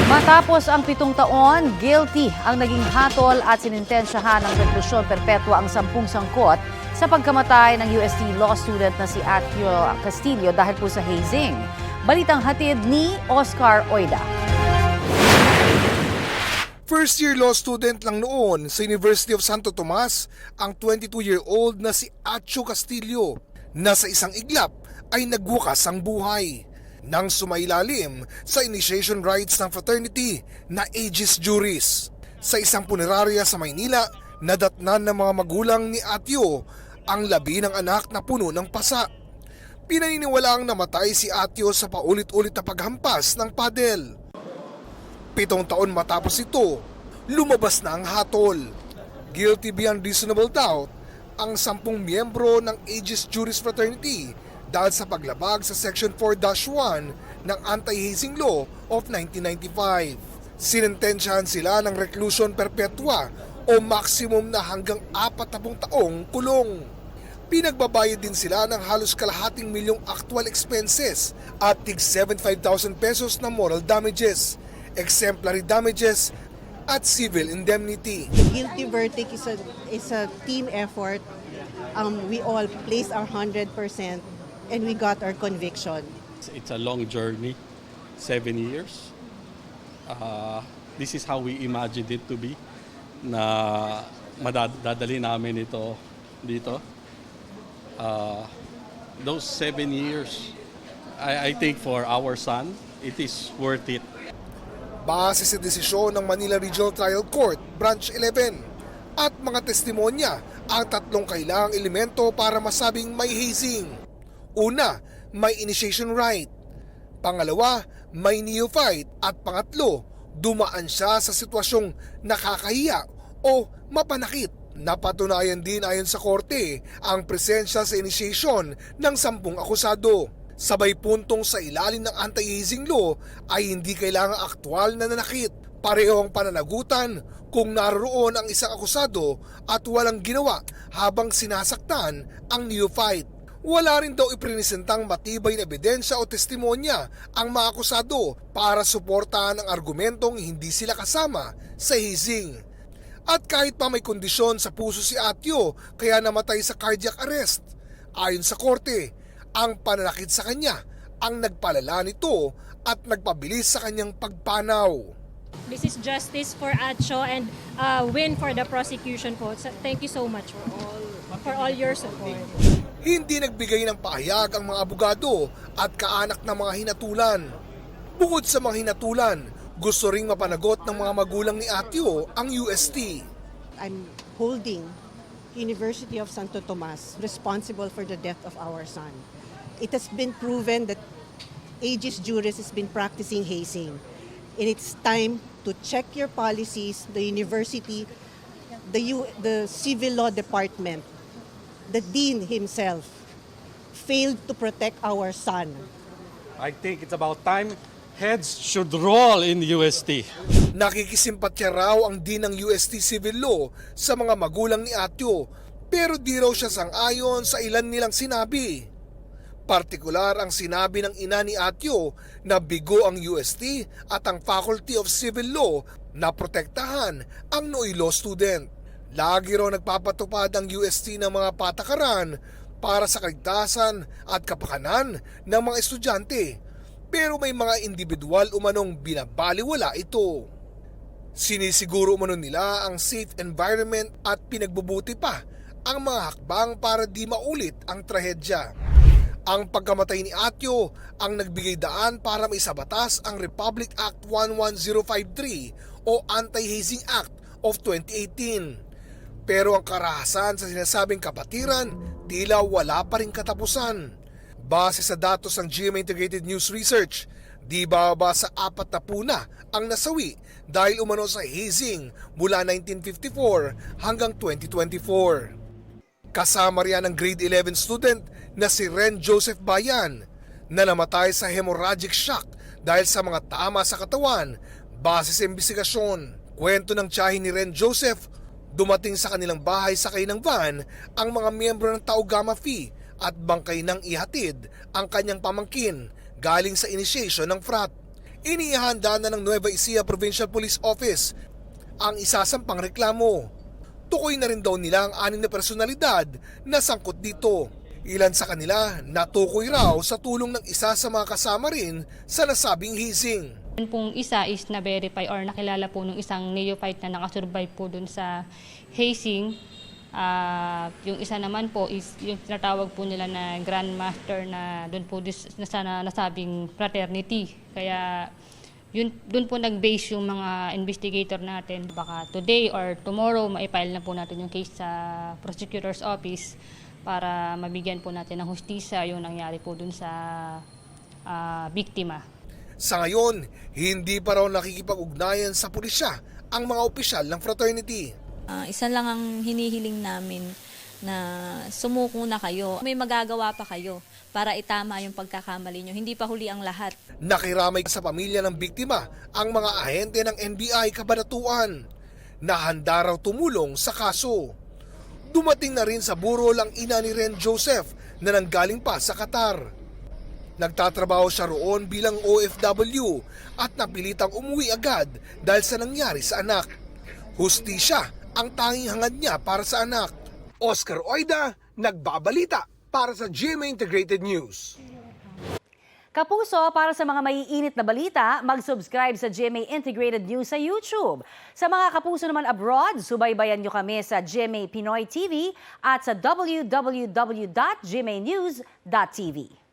Matapos ang 7 taon, guilty ang naging hatol at sinintensyahan ng reklusyon perpetua ang 10 sangkot sa pagkamatay ng UST law student na si Atio Castillo dahil po sa hazing. Balitang hatid ni Oscar Oida. First-year law student lang noon sa University of Santo Tomas ang 22-year-old na si Atio Castillo na sa isang iglap ay nagwakas ang buhay nang sumailalim sa initiation rites ng fraternity na Aegis Juris. Sa isang punerarya sa Maynila, nadatnan ng mga magulang ni Atio ang labi ng anak na puno ng pasa. Pinaniniwalaang namatay si Atio sa paulit-ulit na paghampas ng padel. 7 taon matapos ito, lumabas na ang hatol. Guilty beyond reasonable doubt ang 10 miyembro ng Aegis Juris Fraternity dahil sa paglabag sa Section 4-1 ng Anti-Hazing Law of 1995. Sinintensyahan sila ng reclusion perpetua o maximum na hanggang 40 taong kulong. Pinagbabayad din sila ng halos kalahating milyong actual expenses at tig 75,000 pesos na moral damages, exemplary damages at civil indemnity. The guilty verdict is a team effort. We all placed our 100% and we got our conviction. It's a long journey, 7 years. This is how we imagined it to be, na madadali namin ito dito. Those 7 years, I think for our son, it is worth it. Base sa desisyon ng Manila Regional Trial Court, Branch 11, at mga testimonya ang 3 kailangang elemento para masabing may hazing. Una, may initiation rite. Pangalawa, may neophyte. At pangatlo, dumaan siya sa sitwasyong nakakahiya o mapanakit. Napatunayan din ayon sa korte ang presensya sa initiation ng 10 akusado. Sabay puntong sa ilalim ng anti-hazing law ay hindi kailangang aktwal na nanakit. Pareho ang pananagutan kung naroon ang isang akusado at walang ginawa habang sinasaktan ang neophyte. Wala rin daw iprinisentang matibay na ebidensya o testimonya ang mga akusado para suportahan ang argumentong hindi sila kasama sa hazing. At kahit pa may kondisyon sa puso si Atio kaya namatay sa cardiac arrest, ayon sa korte, ang pananakit sa kanya ang nagpalala nito at nagpabilis sa kanyang pagpanaw. This is justice for Atio and win for the prosecution po. So, thank you so much for all your support. Hindi nagbigay ng pahayag ang mga abogado at kaanak ng mga hinatulan. Bukod sa mga hinatulan, gusto ring mapanagot ng mga magulang ni Atio ang UST. I'm holding University of Santo Tomas responsible for the death of our son. It has been proven that Aegis Juris has been practicing hazing. And it's time to check your policies, the university, the civil law department. The dean himself failed to protect our son. I think it's about time heads should roll in UST. Nakikisimpatya raw ang dean ng UST Civil Law sa mga magulang ni Atio, pero di raw siya sang-ayon sa ilan nilang sinabi. Partikular ang sinabi ng ina ni Atio na bigo ang UST at ang Faculty of Civil Law na protektahan ang Noy Law student. Lagi raw nagpapatupad ang UST ng mga patakaran para sa kaligtasan at kapakanan ng mga estudyante, pero may mga individual umanong binabaliwala ito. Sinisiguro umano nila ang safe environment at pinagbubuti pa ang mga hakbang para di maulit ang trahedya. Ang pagkamatay ni Atio ang nagbigay daan para maisabatas ang Republic Act 11053 o Anti-Hazing Act of 2018. Pero ang karahasan sa sinasabing kapatiran, tila wala pa rin katapusan. Base sa datos ng GMA Integrated News Research, di bababa sa 40 na ang nasawi dahil umano sa hazing mula 1954 hanggang 2024. Kasama riyan ang grade 11 student na si Ren Joseph Bayan na namatay sa hemorrhagic shock dahil sa mga tama sa katawan base sa imbestigasyon. Kwento ng tiyahin ni Ren Joseph, dumating sa kanilang bahay sakay ng van ang mga miyembro ng Tau Gamma Phi at bangkay nang ihatid ang kanyang pamangkin galing sa initiation ng frat. Inihanda na ng Nueva Ecija Provincial Police Office ang isasampang reklamo. Tukoy na rin daw nila ang 6 na personalidad na sangkot dito. Ilan sa kanila natukoy raw sa tulong ng isa sa mga kasama rin sa nasabing hazing. Yun pong isa is na-verify or nakilala po nung isang neophyte na nakasurvive po dun sa hazing. Yung isa naman po is yung tinatawag po nila na grandmaster na doon po sa nasabing fraternity. Kaya yun, doon po nag-base yung mga investigator natin. Baka today or tomorrow maipile na po natin yung case sa prosecutor's office para mabigyan po natin ng hustisya yung nangyari po doon sa biktima. Sa ngayon, hindi pa raw nakikipag-ugnayan sa pulisya ang mga opisyal ng fraternity. Isa lang ang hinihiling namin na sumuko na kayo. May magagawa pa kayo para itama yung pagkakamali nyo. Hindi pa huli ang lahat. Nakiramay sa pamilya ng biktima ang mga ahente ng NBI Cabanatuan na handa raw tumulong sa kaso. Dumating na rin sa burol ang ina ni Ren Joseph na nanggaling pa sa Qatar. Nagtatrabaho siya roon bilang OFW at napilitang umuwi agad dahil sa nangyari sa anak. Hustisya ang tanging hangad niya para sa anak. Oscar Oida, nagbabalita para sa GMA Integrated News. Kapuso, para sa mga maiinit na balita, mag-subscribe sa GMA Integrated News sa YouTube. Sa mga kapuso naman abroad, subaybayan nyo kami sa GMA Pinoy TV at sa www.gmanews.tv.